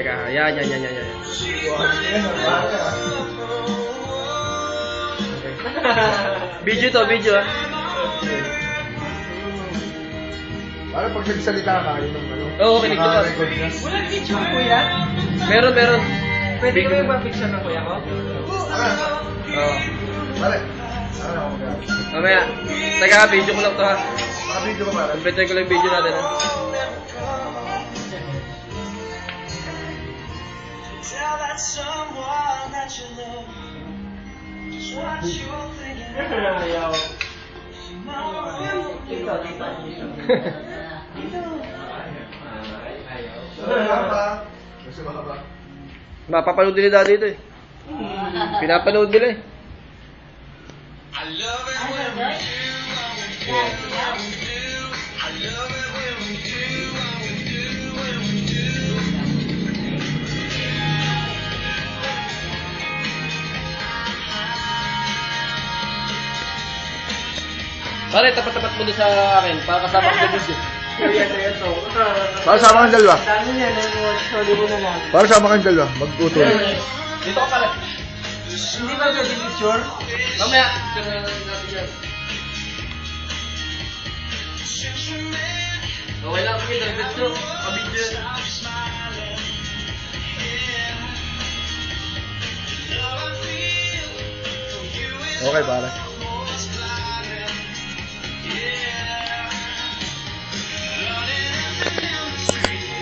Teka. Yan. Video to, video ah. Para pag nagsalita ka, yun ang ano. Oo, kinig ko pa. Naka-record na. Walang picture, kuya. Meron. Pwede kami mag-picture ng kuya ko? Oo. Pare, ano ako mag-aral? Mamaya. Teka, video ko lang to ha. Naka-video ka pare? Completer ko lang yung video natin ha. Tell that someone that you love just what you're thinking. Ayaw. Dito. Gusto ba ba? Mapapanood nila dati ito eh. Pinapanood nila eh. I love it when we do, I love it when we do. Pare, tapat-tapat mo doon sa akin para kasama ko sa video. Kuya, sa'yo to. Para sama kang dalawa. Dami niya, sorry mo na lang. Para sama kang dalawa. Magtutulog. Dito ka pala. Hindi ba pwede picture? Mamaya. Picture na natin yan. Okay lang, sige. Nag-video. Kabidyo. Okay, pare.